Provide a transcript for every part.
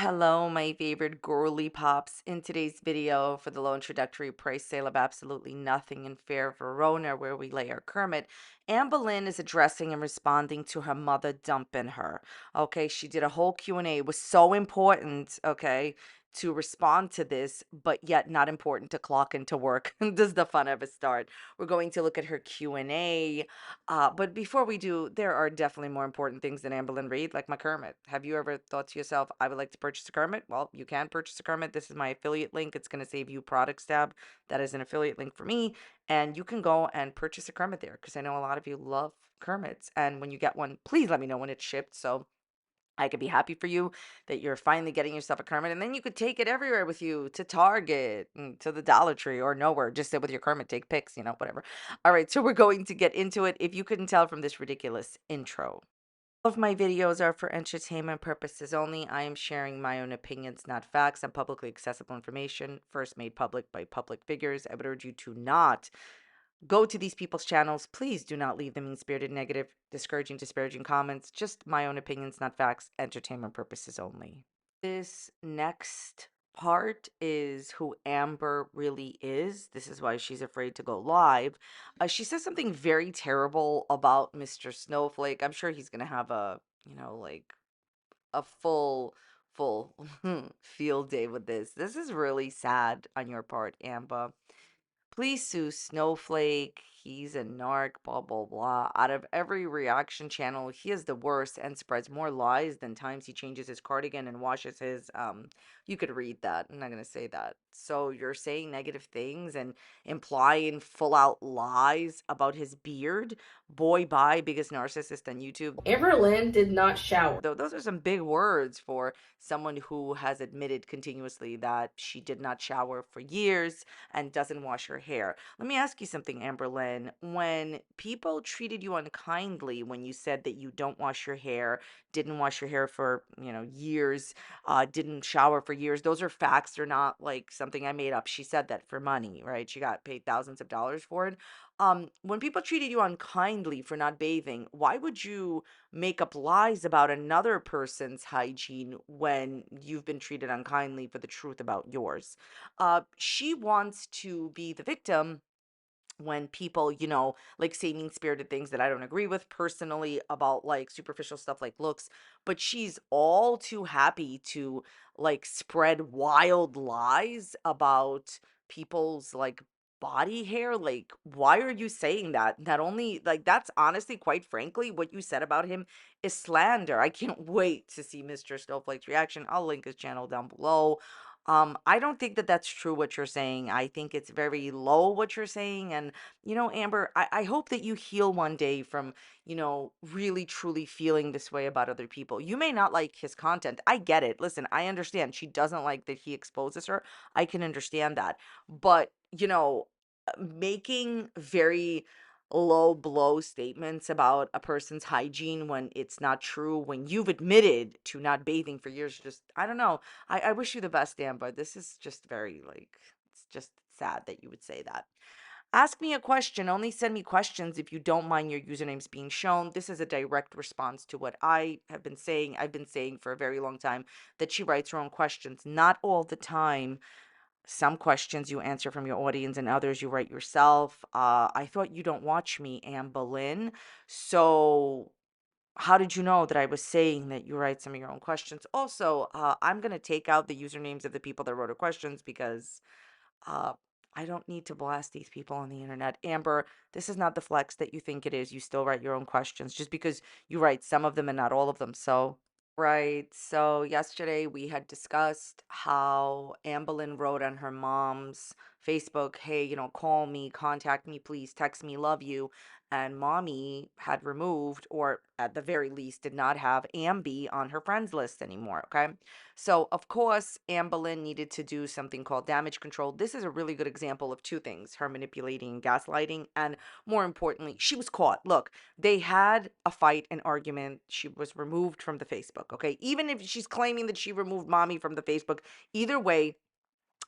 Hello, my favorite girly pops. In today's video for the low introductory price sale of absolutely nothing in Fair Verona, where we lay our Kermit, Amberlynn is addressing and responding to her mother dumping her. Okay, she did a whole Q&A. It was so important, okay, to respond to this, but yet not important to clock into work. Does the fun ever start? We're going to look at her Q&A. But before we do, there are definitely more important things than Amberlynn Reid, like my Kermit. Have you ever thought to yourself, I would like to purchase a Kermit? Well, you can purchase a Kermit. This is my affiliate link. It's going to save you products tab. That is an affiliate link for me. And you can go and purchase a Kermit there because I know a lot of you love Kermits. And when you get one, please let me know when it's shipped. So I could be happy for you that you're finally getting yourself a Kermit, and then you could take it everywhere with you to Target, to the Dollar Tree, or nowhere. Just sit with your Kermit, take pics, whatever. All right, so we're going to get into it. If you couldn't tell from this ridiculous intro, all of my videos are for entertainment purposes only. I am sharing my own opinions, not facts, and publicly accessible information, first made public by public figures. I would urge you to not go to these people's channels. Please do not leave them mean-spirited, negative, discouraging, disparaging comments. Just my own opinions, not facts, entertainment purposes only. This next part is who Amber really is. This is why she's afraid to go live. She says something very terrible about Mr. Snowflake. I'm sure he's going to have like a full field day with this. This is really sad on your part, Amber. Please sue Snowflake. He's a narc, blah, blah, blah. Out of every reaction channel, he is the worst and spreads more lies than times he changes his cardigan and washes his, you could read that. I'm not going to say that. So you're saying negative things and implying full out lies about his beard. Boy, bye, biggest narcissist on YouTube. Amberlynn did not shower. Though those are some big words for someone who has admitted continuously that she did not shower for years and doesn't wash her hair. Let me ask you something, Amberlynn. When people treated you unkindly when you said that you don't wash your hair, didn't wash your hair for, years, didn't shower for years, those are facts. They're not like something I made up. She said that for money, right? She got paid thousands of dollars for it. When people treated you unkindly for not bathing, why would you make up lies about another person's hygiene when you've been treated unkindly for the truth about yours? She wants to be the victim when people, like say mean spirited things that I don't agree with personally about like superficial stuff like looks, but she's all too happy to like spread wild lies about people's like body hair. Like, why are you saying that? Not only like that's honestly, quite frankly, what you said about him is slander. I can't wait to see Mr. Snowflake's reaction. I'll link his channel down below. I don't think that that's true what you're saying. I think it's very low what you're saying. And, Amber, I hope that you heal one day from, really truly feeling this way about other people. You may not like his content. I get it. Listen, I understand. She doesn't like that he exposes her. I can understand that. But, making very low blow statements about a person's hygiene when it's not true, when you've admitted to not bathing for years, just, I don't know. I wish you the best, Dan, but this is just very, like, it's just sad that you would say that. Ask me a question. Only send me questions if you don't mind your usernames being shown. This is a direct response to what I have been saying. I've been saying for a very long time that she writes her own questions. Not all the time. Some questions you answer from your audience and others you write yourself. I thought you don't watch me, Anne Boleyn. So how did you know that I was saying that you write some of your own questions? Also, I'm going to take out the usernames of the people that wrote her questions because uh, I don't need to blast these people on the internet. Amber, this is not the flex that you think it is. You still write your own questions just because you write some of them and not all of them. So, right. So, yesterday we had discussed how Amberlynn wrote on her mom's Facebook, hey, call me, contact me, please, text me, love you. And mommy had removed, or at the very least, did not have Ambi on her friends list anymore. Okay. So, of course, Amberlynn needed to do something called damage control. This is a really good example of two things: her manipulating and gaslighting, and more importantly, she was caught. Look, they had a fight, an argument. She was removed from the Facebook. Okay. Even if she's claiming that she removed mommy from the Facebook, either way,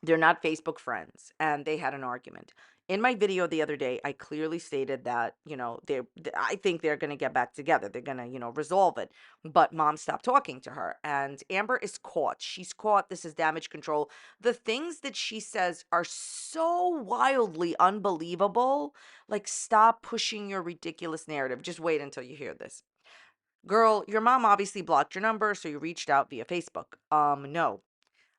they're not Facebook friends and they had an argument. In my video the other day, I clearly stated that, I think they're going to get back together. They're going to, resolve it. But mom stopped talking to her. And Amber is caught. She's caught. This is damage control. The things that she says are so wildly unbelievable. Like, stop pushing your ridiculous narrative. Just wait until you hear this. Girl, your mom obviously blocked your number, so you reached out via Facebook. No.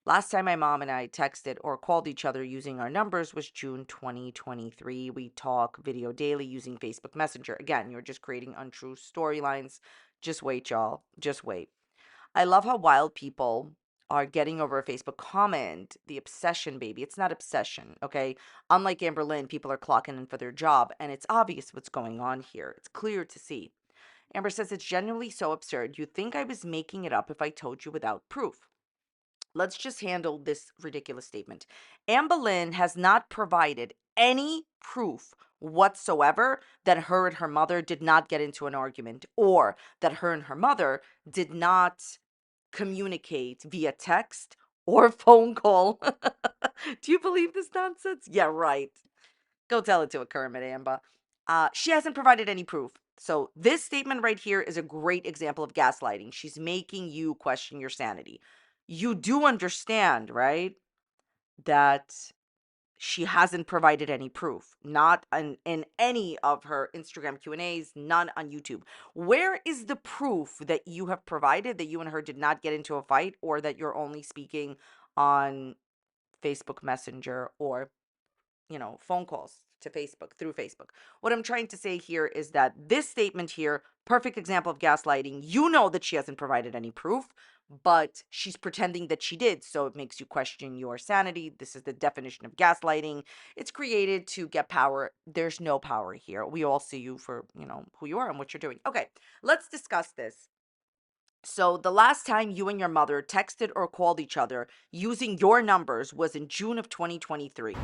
Last time my mom and I texted or called each other using our numbers was June 2023. We talk video daily using Facebook Messenger. Again, you're just creating untrue storylines. Just wait, y'all. Just wait. I love how wild people are getting over a Facebook comment. The obsession, baby. It's not obsession, okay? Unlike Amberlynn, people are clocking in for their job, and it's obvious what's going on here. It's clear to see. Amber says it's genuinely so absurd. You'd think I was making it up if I told you without proof. Let's just handle this ridiculous statement. Amberlynn has not provided any proof whatsoever that her and her mother did not get into an argument or that her and her mother did not communicate via text or phone call. Do you believe this nonsense? Yeah, right. Go tell it to a Kermit, Amber. She hasn't provided any proof. So this statement right here is a great example of gaslighting. She's making you question your sanity. You do understand, right, that she hasn't provided any proof, not in any of her Instagram Q&As, none on YouTube. Where is the proof that you have provided that you and her did not get into a fight or that you're only speaking on Facebook Messenger or phone calls to Facebook through Facebook? What I'm trying to say here is that this statement here, perfect example of gaslighting. You know that she hasn't provided any proof, but she's pretending that she did. So it makes you question your sanity. This is the definition of gaslighting. It's created to get power. There's no power here. We all see you for, who you are and what you're doing. Okay, let's discuss this. So the last time you and your mother texted or called each other using your numbers was in June of 2023.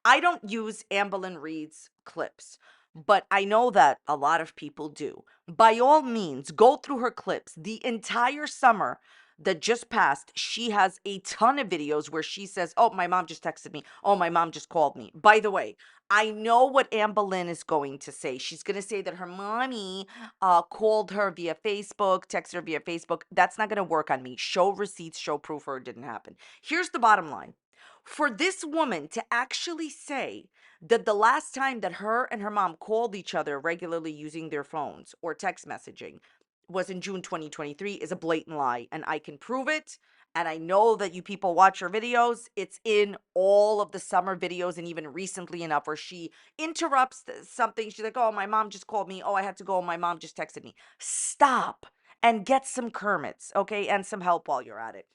I don't use Amberlynn Reid's clips, but I know that a lot of people do. By all means, go through her clips. The entire summer that just passed, she has a ton of videos where she says, "Oh, my mom just texted me. Oh, my mom just called me." By the way, I know what Amberlynn is going to say. She's going to say that her mommy called her via Facebook, texted her via Facebook. That's not going to work on me. Show receipts, show proof, or it didn't happen. Here's the bottom line. For this woman to actually say that the last time that her and her mom called each other regularly using their phones or text messaging was in June 2023 is a blatant lie, and I can prove it. And I know that you people watch her videos. It's in all of the summer videos, and even recently enough where she interrupts something. She's like, "Oh, my mom just called me. Oh, I had to go. My mom just texted me." Stop and get some Kermits, okay, and some help while you're at it.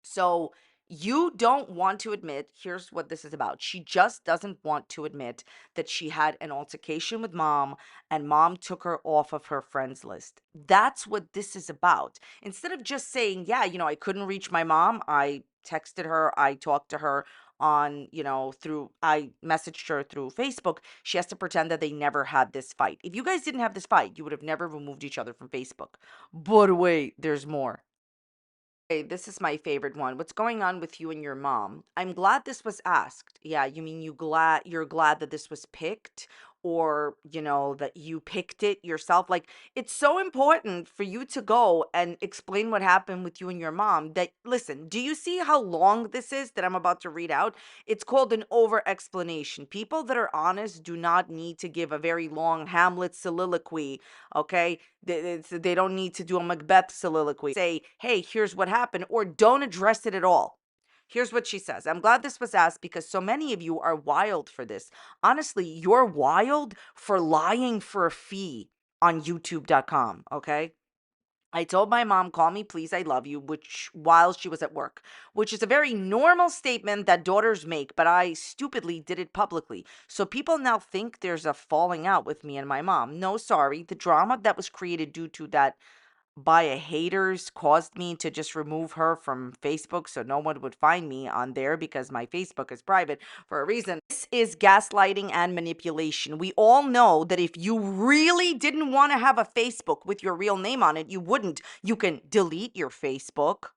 So you don't want to admit, here's what this is about. She just doesn't want to admit that she had an altercation with mom and mom took her off of her friends list. That's what this is about. Instead of just saying, "Yeah, I couldn't reach my mom. I texted her, I talked to her on, I messaged her through Facebook." She has to pretend that they never had this fight. If you guys didn't have this fight, you would have never removed each other from Facebook. But wait, there's more. Okay, this is my favorite one. What's going on with you and your mom? I'm glad this was asked. Yeah, you mean you're glad that this was picked or, that you picked it yourself? Like it's so important for you to go and explain what happened with you and your mom. That listen, do you see how long this is that I'm about to read out? It's called an over explanation. People that are honest do not need to give a very long Hamlet soliloquy, okay? They don't need to do a Macbeth soliloquy. Say, "Hey, here's what happened," or don't address it at all. Here's what she says. "I'm glad this was asked because so many of you are wild for this. Honestly, you're wild for lying for a fee on youtube.com, okay? I told my mom, 'Call me, please, I love you,' which while she was at work, which is a very normal statement that daughters make, but I stupidly did it publicly. So people now think there's a falling out with me and my mom. No, sorry. The drama that was created due to that by a haters caused me to just remove her from Facebook so no one would find me on there because my Facebook is private for a reason." This is gaslighting and manipulation. We all know that if you really didn't want to have a Facebook with your real name on it, you wouldn't. You can delete your Facebook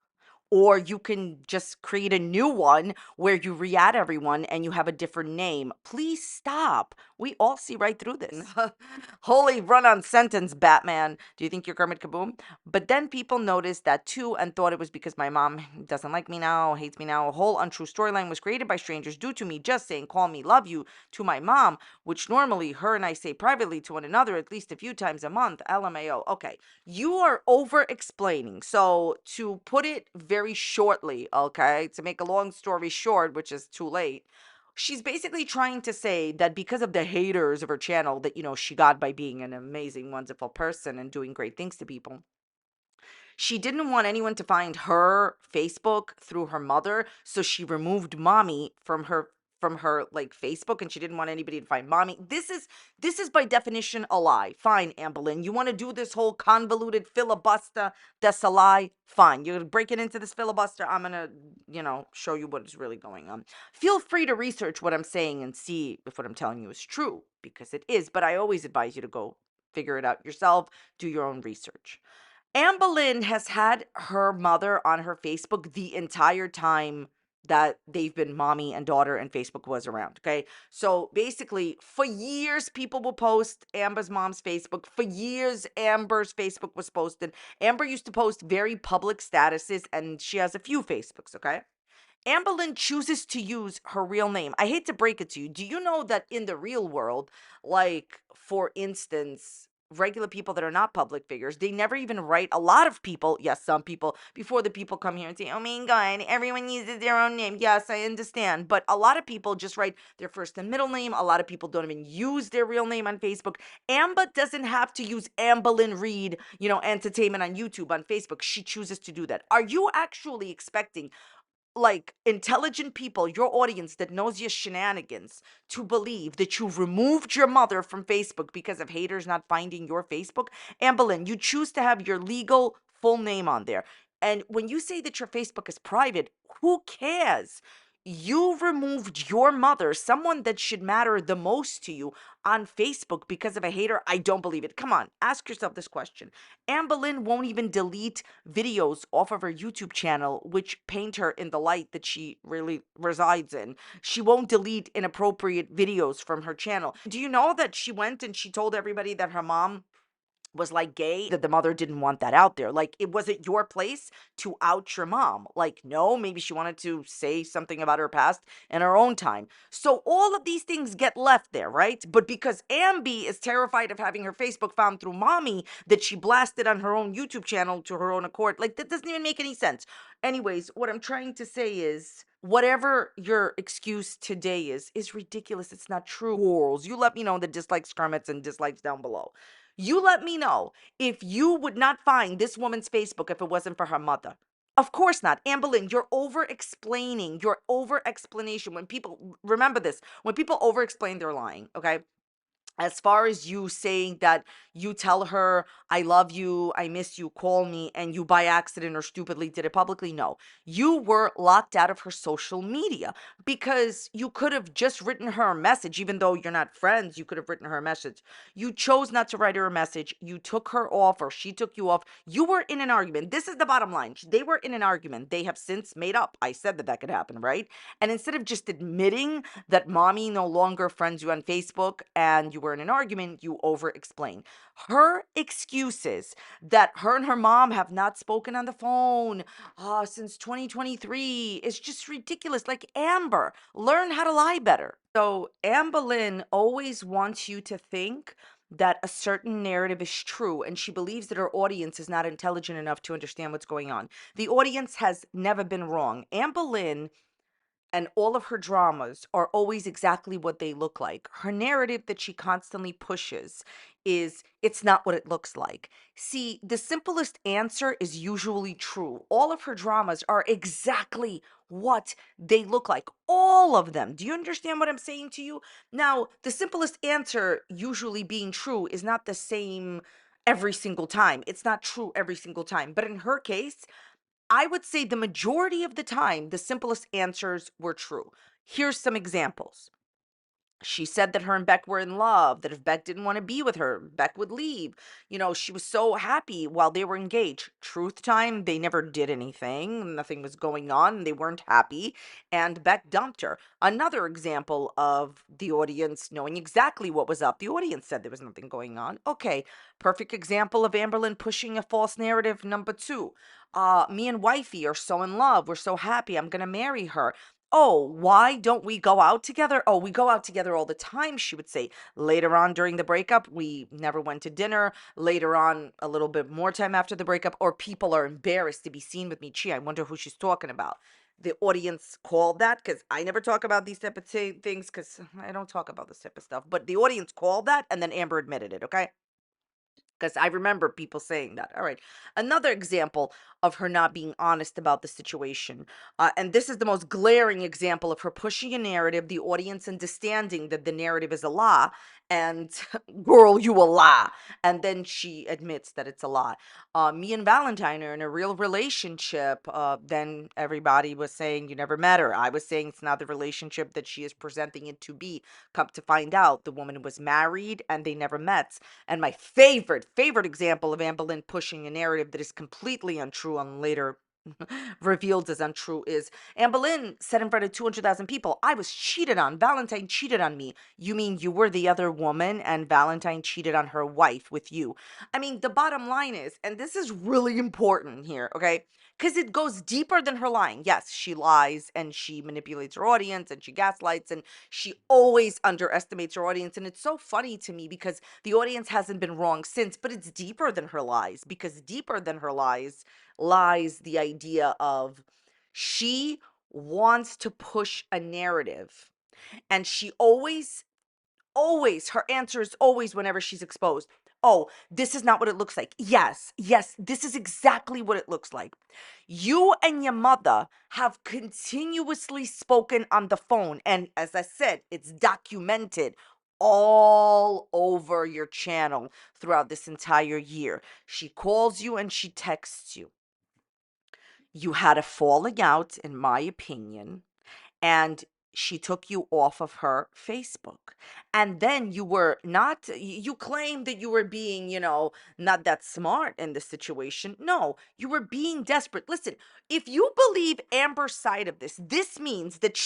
or you can just create a new one where you re-add everyone and you have a different name. Please stop. We all see right through this. Holy run-on sentence, Batman. Do you think you're Kermit Kaboom? But then people noticed that too and thought it was because my mom doesn't like me now, hates me now. A whole untrue storyline was created by strangers due to me just saying, call me, love you to my mom, which normally her and I say privately to one another at least a few times a month. LMAO. Okay. You are over explaining. So, to put it very shortly, okay, to make a long story short, which is too late, she's basically trying to say that because of the haters of her channel that, she got by being an amazing, wonderful person and doing great things to people, she didn't want anyone to find her Facebook through her mother, so she removed mommy from her like Facebook, and she didn't want anybody to find mommy. This is by definition a lie. Fine, Amberlynn, you want to do this whole convoluted filibuster? That's a lie. Fine, you're breaking into this filibuster. I'm gonna, show you what is really going on. Feel free to research what I'm saying and see if what I'm telling you is true, because it is. But I always advise you to go figure it out yourself. Do your own research. Amberlynn has had her mother on her Facebook the entire time that they've been mommy and daughter and Facebook was around. Okay. So basically, for years, people will post Amber's mom's Facebook. For years, Amber's Facebook was posted. Amber used to post very public statuses, and she has a few Facebooks. Okay. Amberlynn chooses to use her real name. I hate to break it to you. Do you know that in the real world, like, for instance, regular people that are not public figures, they never even write, a lot of people, yes, some people, before the people come here and say, oh my God, everyone uses their own name. Yes, I understand. But a lot of people just write their first and middle name. A lot of people don't even use their real name on Facebook. Amber doesn't have to use Amberlynn Reid, entertainment on YouTube, on Facebook. She chooses to do that. Are you actually expecting, like, intelligent people, your audience that knows your shenanigans, to believe that you removed your mother from Facebook because of haters not finding your Facebook? Amberlynn, you choose to have your legal full name on there. And when you say that your Facebook is private, who cares? You removed your mother, someone that should matter the most to you, on Facebook because of a hater. I don't believe it. Come on, ask yourself this question. Amberlynn won't even delete videos off of her YouTube channel, which paint her in the light that she really resides in. She won't delete inappropriate videos from her channel. Do you know that she went and she told everybody that her mom was like gay, that the mother didn't want that out there? Like, it wasn't your place to out your mom. Like, no, maybe she wanted to say something about her past in her own time. So all of these things get left there, right? But because Ambi is terrified of having her Facebook found through mommy, that she blasted on her own YouTube channel to her own accord, like, that doesn't even make any sense. Anyways, what I'm trying to say is, whatever your excuse today is ridiculous. It's not true. Whorls. You let me know the dislikes, Kermits, and dislikes down below. You let me know if you would not find this woman's Facebook if it wasn't for her mother. Of course not. Amberlynn, you're over explaining. Your over explanation. When people, remember this, when people over explain, they're lying. Okay. As far as you saying that you tell her, I love you, I miss you, call me, and you by accident or stupidly did it publicly, no. You were locked out of her social media because you could have just written her a message. Even though you're not friends, you could have written her a message. You chose not to write her a message. You took her off, or she took you off. You were in an argument. This is the bottom line. They were in an argument. They have since made up. I said that that could happen, right? And instead of just admitting that mommy no longer friends you on Facebook and you were in an argument, you over explain. Her excuses that her and her mom have not spoken on the phone since 2023 is just ridiculous. Like, Amber, learn how to lie better. So Amberlynn always wants you to think that a certain narrative is true, and she believes that her audience is not intelligent enough to understand what's going on. The audience has never been wrong. Amberlynn and all of her dramas are always exactly what they look like. Her narrative that she constantly pushes is, it's not what it looks like. See, the simplest answer is usually true. All of her dramas are exactly what they look like. All of them. Do you understand what I'm saying to you? Now, the simplest answer usually being true is not the same every single time. It's not true every single time. But in her case, I would say the majority of the time, the simplest answers were true. Here's some examples. She said that her and Beck were in love, that if Beck didn't want to be with her, Beck would leave. She was so happy while they were engaged. Truth time, they never did anything. Nothing was going on. They weren't happy. And Beck dumped her. Another example of the audience knowing exactly what was up. The audience said there was nothing going on. Okay, perfect example of Amberlynn pushing a false narrative. Number two, me and wifey are so in love. We're so happy. I'm going to marry her. Oh, why don't we go out together? Oh, we go out together all the time, she would say. Later on during the breakup, we never went to dinner. Later on, a little bit more time after the breakup, or people are embarrassed to be seen with me. Gee, I wonder who she's talking about. The audience called that, because I never talk about these type of things, because I don't talk about this type of stuff. But the audience called that, and then Amber admitted it, okay? Because I remember people saying that. All right. Another example of her not being honest about the situation. And this is the most glaring example of her pushing a narrative, the audience understanding that the narrative is a lie. And girl, you a lie. And then she admits that it's a lie. Me and Valentine are in a real relationship. Then everybody was saying you never met her. I was saying it's not the relationship that she is presenting it to be. Come to find out, the woman was married and they never met. And my favorite example of Amberlynn pushing a narrative that is completely untrue and later revealed as untrue is Amberlynn said in front of 200,000 people, I was cheated on. Valentine cheated on me. You mean you were the other woman and Valentine cheated on her wife with you? I mean, the bottom line is, and this is really important here, okay? Because it goes deeper than her lying. Yes, she lies and she manipulates her audience and she gaslights and she always underestimates her audience. And it's so funny to me because the audience hasn't been wrong since, but it's deeper than her lies, because deeper than her lies the idea of she wants to push a narrative, and she always her answer is always, whenever she's exposed, oh, this is not what it looks like. Yes, this is exactly what it looks like. You and your mother have continuously spoken on the phone, and as I said, it's documented all over your channel throughout this entire year. She calls you and she texts you. You had a falling out, in my opinion, and she took you off of her Facebook. And then you were not, you claimed that you were being, not that smart in the situation. No, you were being desperate. Listen, if you believe Amber's side of this, this means that,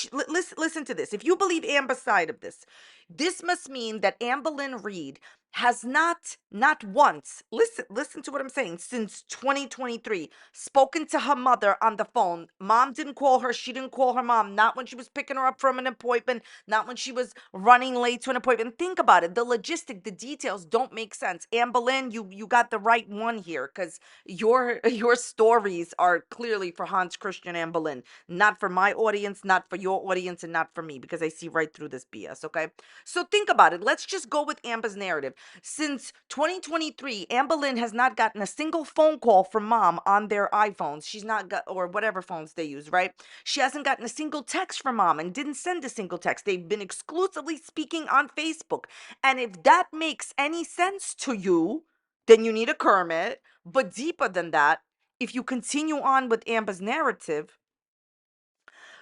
listen to this. If you believe Amber's side of this must mean that Amberlynn Reid has not once, listen to what I'm saying, since 2023 spoken to her mother on the phone. Mom didn't call her, she didn't call her mom, not when she was picking her up from an appointment, not when she was running late to an appointment. Think about it, the logistic, the details don't make sense. Amberlynn, you got the right one here, because your stories are clearly for Hans Christian Amberlynn, not for my audience, not for your audience, and not for me, because I see right through this BS. Okay, so think about it. Let's just go with Amber's narrative. Since 2023, Amberlynn has not gotten a single phone call from mom on their iPhones. She's not got, or whatever phones they use, right? She hasn't gotten a single text from mom and didn't send a single text. They've been exclusively speaking on Facebook. And if that makes any sense to you, then you need a Kermit. But deeper than that, if you continue on with Amber's narrative,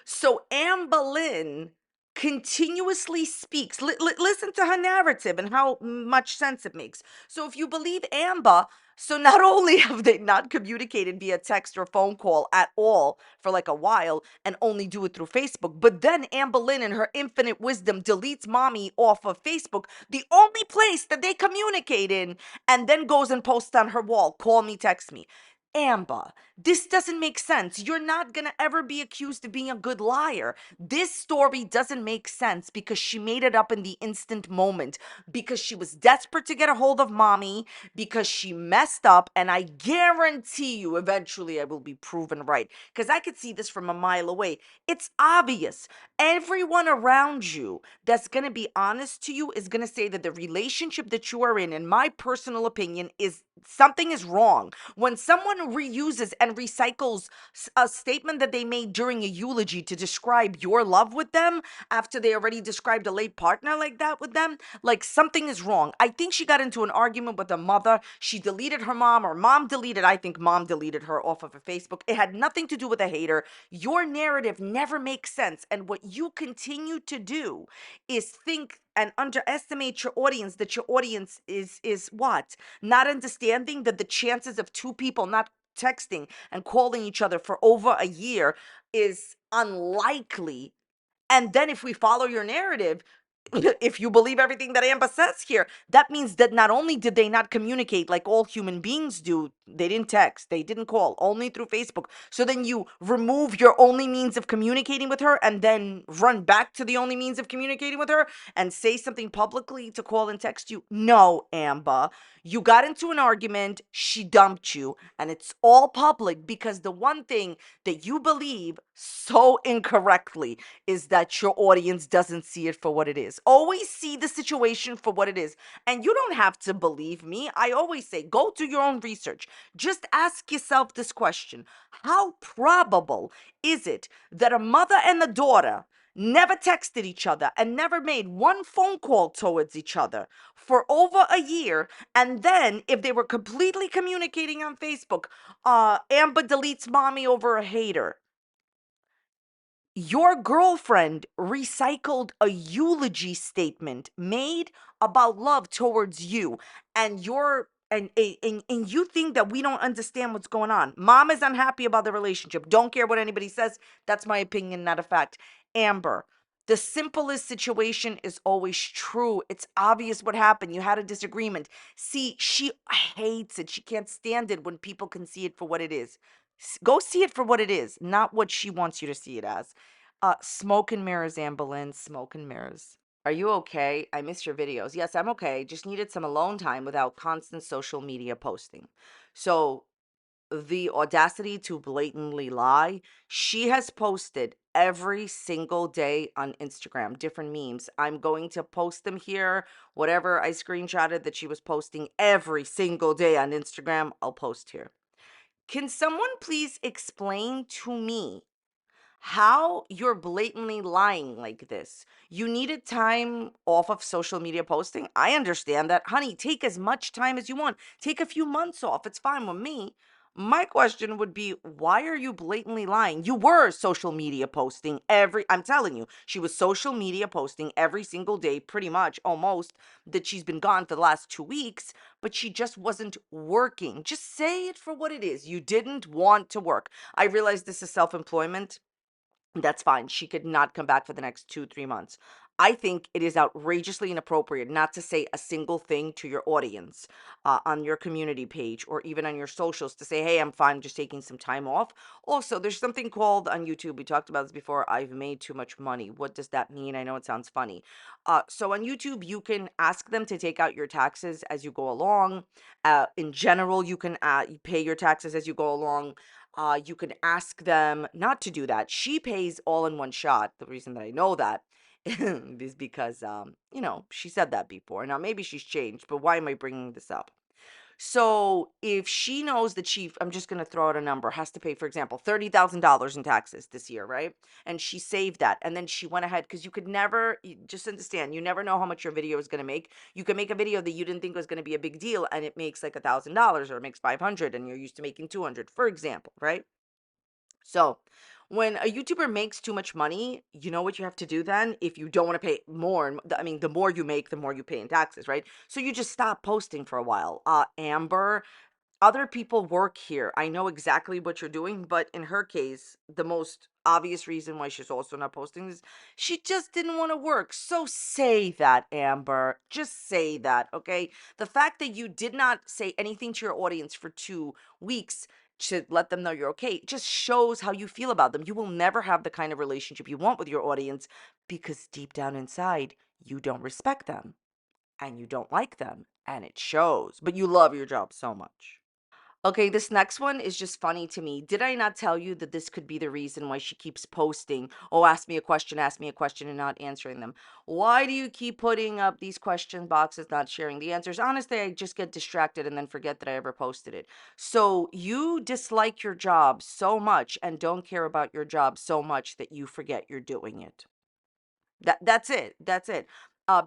so Amberlynn continuously speaks. Listen to her narrative and how much sense it makes. So if you believe Amber, so not only have they not communicated via text or phone call at all for like a while and only do it through Facebook, but then Amberlynn in her infinite wisdom deletes mommy off of Facebook, the only place that they communicate in, and then goes and posts on her wall, call me, text me. Amber, this doesn't make sense. You're not gonna ever be accused of being a good liar. This story doesn't make sense because she made it up in the instant moment, because she was desperate to get a hold of mommy, because she messed up, and I guarantee you eventually I will be proven right, because I could see this from a mile away. It's obvious. Everyone around you that's gonna be honest to you is gonna say that the relationship that you are in my personal opinion, is something is wrong. When someone reuses and recycles a statement that they made during a eulogy to describe your love with them after they already described a late partner like that with them, like something is wrong. I think she got into an argument with her mother. She deleted her mom, or mom deleted, I think mom deleted her off of her Facebook. It had nothing to do with a hater. Your narrative never makes sense. And what you continue to do is think and underestimate your audience, that your audience is what? Not understanding that the chances of two people not texting and calling each other for over a year is unlikely. And then if we follow your narrative, if you believe everything that Amber says here, that means that not only did they not communicate like all human beings do, they didn't text, they didn't call, only through Facebook. So then you remove your only means of communicating with her and then run back to the only means of communicating with her and say something publicly to call and text you. No, Amber, you got into an argument, she dumped you, and it's all public because the one thing that you believe so incorrectly is that your audience doesn't see it for what it is. Always see the situation for what it is. And you don't have to believe me. I always say, go do your own research. Just ask yourself this question: how probable is it that a mother and a daughter never texted each other and never made one phone call towards each other for over a year, and then if they were completely communicating on Facebook, Amber deletes mommy over a hater? Your girlfriend recycled a eulogy statement made about love towards you, and and you think that we don't understand what's going on. Mom is unhappy about the relationship. Don't care what anybody says. That's my opinion, not a fact. Amber, the simplest situation is always true. It's obvious what happened. You had a disagreement. See, she hates it. She can't stand it when people can see it for what it is. Go see it for what it is, not what she wants you to see it as. Smoke and mirrors, Amberlynn, smoke and mirrors. Are you okay? I miss your videos. Yes, I'm okay. Just needed some alone time without constant social media posting. So, the audacity to blatantly lie. She has posted every single day on Instagram, different memes. I'm going to post them here. Whatever I screenshotted that she was posting every single day on Instagram, I'll post here. Can someone please explain to me how you're blatantly lying like this? You needed time off of social media posting. I understand that. Honey, take as much time as you want. Take a few months off. It's fine with me. My question would be, why are you blatantly lying? You were social media posting I'm telling you, she was social media posting every single day, pretty much almost, that she's been gone for the last 2 weeks, but she just wasn't working. Just say it for what it is. You didn't want to work. I realize this is self employment. That's fine. She could not come back for the next 2, 3 months. I think it is outrageously inappropriate not to say a single thing to your audience on your community page or even on your socials to say, hey, I'm fine, just taking some time off. Also, there's something called on YouTube, we talked about this before, I've made too much money. What does that mean? I know it sounds funny. So on YouTube, you can ask them to take out your taxes as you go along. In general, you can pay your taxes as you go along. You can ask them not to do that. She pays all in one shot. The reason that I know that is because, she said that before. Now, maybe she's changed, but why am I bringing this up? So if she knows that I'm just going to throw out a number, has to pay, for example, $30,000 in taxes this year, right? And she saved that. And then she went ahead, because just understand, you never know how much your video is going to make. You can make a video that you didn't think was going to be a big deal and it makes like $1,000 or it makes 500 and you're used to making 200, for example, right? So, when a YouTuber makes too much money, you know what you have to do then? If you don't want to pay more, I mean, the more you make, the more you pay in taxes, right? So you just stop posting for a while. Amber, other people work here. I know exactly what you're doing, but in her case, the most obvious reason why she's also not posting is she just didn't want to work. So say that, Amber. Just say that, okay? The fact that you did not say anything to your audience for 2 weeks to let them know you're okay just shows how you feel about them. You will never have the kind of relationship you want with your audience because deep down inside, you don't respect them and you don't like them, and it shows. But you love your job so much. Okay, this next one is just funny to me. Did I not tell you that this could be the reason why she keeps posting, "Oh, ask me a question," and not answering them? Why do you keep putting up these question boxes, not sharing the answers? Honestly, I just get distracted and then forget that I ever posted it. So you dislike your job so much and don't care about your job so much that you forget you're doing it. That's it. That's it.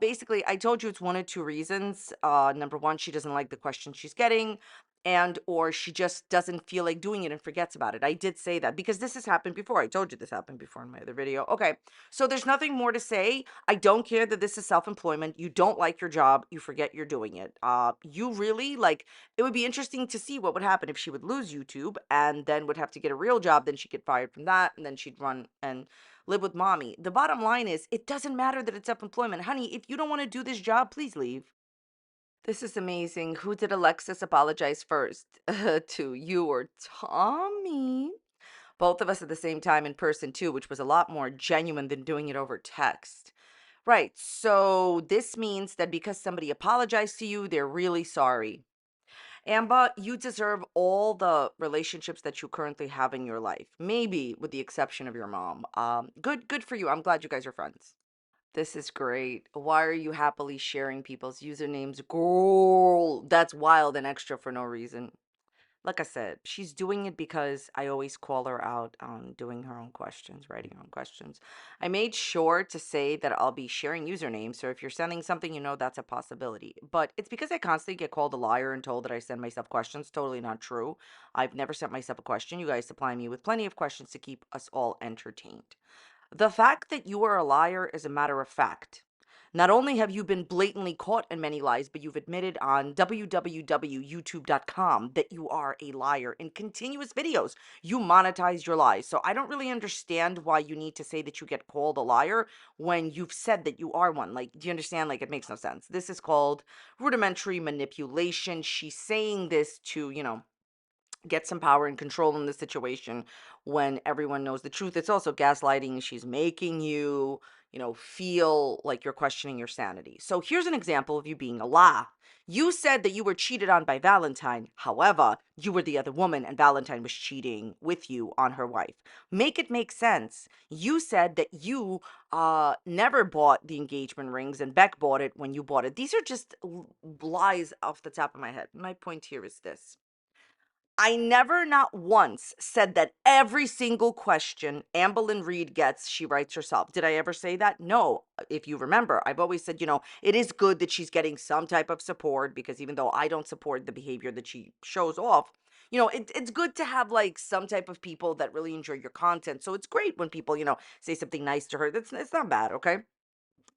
Basically, I told you it's one of two reasons. Number one, she doesn't like the question she's getting, and or she just doesn't feel like doing it and forgets about it. I did say that because this has happened before. I told you this happened before in my other video. Okay, so there's nothing more to say. I don't care that this is self-employment. You don't like your job. You forget you're doing it. You really like. It would be interesting to see what would happen if she would lose YouTube and then would have to get a real job. Then she'd get fired from that, and then she'd run and live with mommy. The bottom line is, it doesn't matter that it's self employment. Honey, if you don't want to do this job, please leave. This is amazing. Who did Alexis apologize first? To you or Tommy? Both of us at the same time in person, too, which was a lot more genuine than doing it over text. Right. So this means that because somebody apologized to you, they're really sorry. Amber, you deserve all the relationships that you currently have in your life, maybe with the exception of your mom. Good for you. I'm glad you guys are friends. This is great. Why are you happily sharing people's usernames? Girl, that's wild and extra for no reason. Like I said, she's doing it because I always call her out on doing her own questions, writing her own questions. I made sure to say that I'll be sharing usernames, so if you're sending something, you know that's a possibility. But it's because I constantly get called a liar and told that I send myself questions. Totally not true. I've never sent myself a question. You guys supply me with plenty of questions to keep us all entertained. The fact that you are a liar is a matter of fact. Not only have you been blatantly caught in many lies, but you've admitted on www.youtube.com that you are a liar in continuous videos. You monetize your lies. So I don't really understand why you need to say that you get called a liar when you've said that you are one. Like, do you understand? Like, it makes no sense. This is called rudimentary manipulation. She's saying this to, get some power and control in the situation when everyone knows the truth. It's also gaslighting. She's making you, feel like you're questioning your sanity. So here's an example of you being a lie. You said that you were cheated on by Valentine. However, you were the other woman and Valentine was cheating with you on her wife. Make it make sense. You said that you never bought the engagement rings and Beck bought it when you bought it. These are just lies off the top of my head. My point here is this. I never, not once, said that every single question Amberlynn Reid gets, she writes herself. Did I ever say that? No. If you remember, I've always said, it is good that she's getting some type of support because even though I don't support the behavior that she shows off, it's good to have like some type of people that really enjoy your content. So it's great when people, say something nice to her. It's not bad, okay?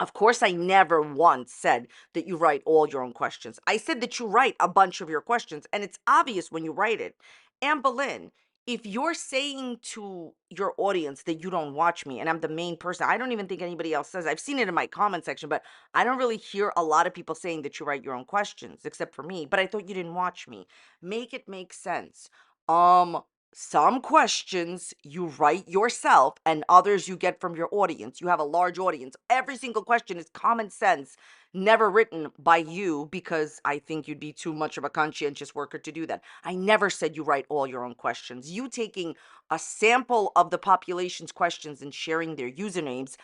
Of course, I never once said that you write all your own questions. I said that you write a bunch of your questions, and it's obvious when you write it. And Boleyn, if you're saying to your audience that you don't watch me and I'm the main person, I don't even think anybody else says. I've seen it in my comment section, but I don't really hear a lot of people saying that you write your own questions, except for me. But I thought you didn't watch me. Make it make sense. Um, some questions you write yourself and others you get from your audience. You have a large audience. Every single question is common sense, never written by you because I think you'd be too much of a conscientious worker to do that. I never said you write all your own questions. You taking a sample of the population's questions and sharing their usernames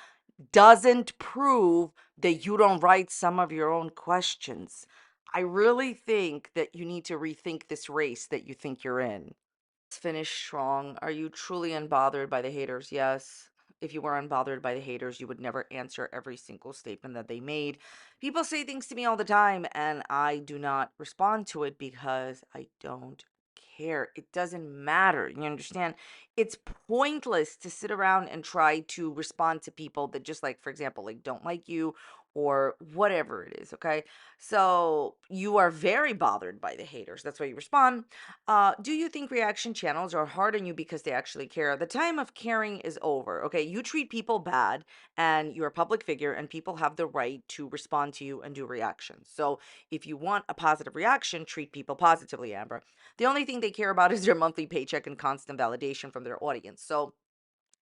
doesn't prove that you don't write some of your own questions. I really think that you need to rethink this race that you think you're in. Finish strong. Are you truly unbothered by the haters? Yes. If you were unbothered by the haters, you would never answer every single statement that they made. People say things to me all the time, and I do not respond to it because I don't care. It doesn't matter. You understand? It's pointless to sit around and try to respond to people that just like, for example, like don't like you or whatever it is. Okay. So you are very bothered by the haters. That's why you respond. Do you think reaction channels are hard on you because they actually care? The time of caring is over. Okay. You treat people bad and you're a public figure, and people have the right to respond to you and do reactions. So if you want a positive reaction, treat people positively, Amber. The only thing they care about is their monthly paycheck and constant validation from their audience. So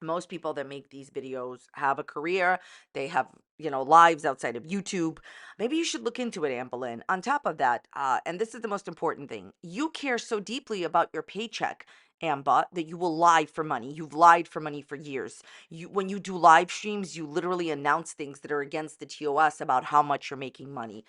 Most people that make these videos have a career. They have, lives outside of YouTube. Maybe you should look into it, Amberlynn. On top of that, and this is the most important thing, you care so deeply about your paycheck, Amber, that you will lie for money. You've lied for money for years. When you do live streams, you literally announce things that are against the TOS about how much you're making money.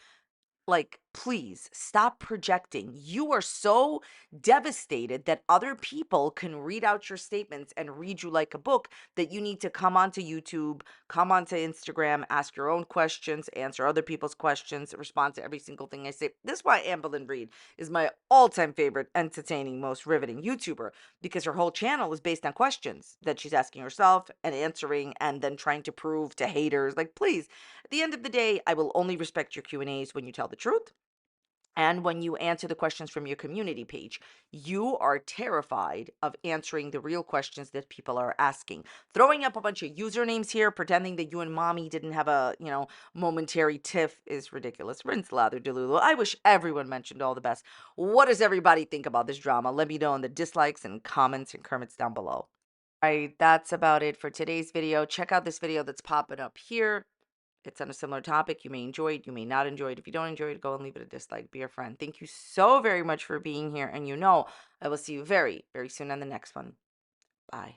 Like, please stop projecting. You are so devastated that other people can read out your statements and read you like a book that you need to come onto YouTube, come onto Instagram, ask your own questions, answer other people's questions, respond to every single thing I say. This is why Amberlynn Reid is my all-time favorite, entertaining, most riveting YouTuber, because her whole channel is based on questions that she's asking herself and answering and then trying to prove to haters. Like, please, at the end of the day, I will only respect your Q&As when you tell the truth and when you answer the questions from your community page. You are terrified of answering the real questions that people are asking. Throwing up a bunch of usernames here, pretending that you and mommy didn't have a, momentary tiff is ridiculous. Rinse, lather, delulu. I wish everyone mentioned all the best. What does everybody think about this drama? Let me know in the dislikes and comments and Kermits down below. Right, that's about it for today's video. Check out this video that's popping up here. It's on a similar topic. You may enjoy it, you may not enjoy it. If you don't enjoy it, go and leave it a dislike. Be a friend. Thank you so very much for being here. And I will see you very, very soon on the next one. Bye.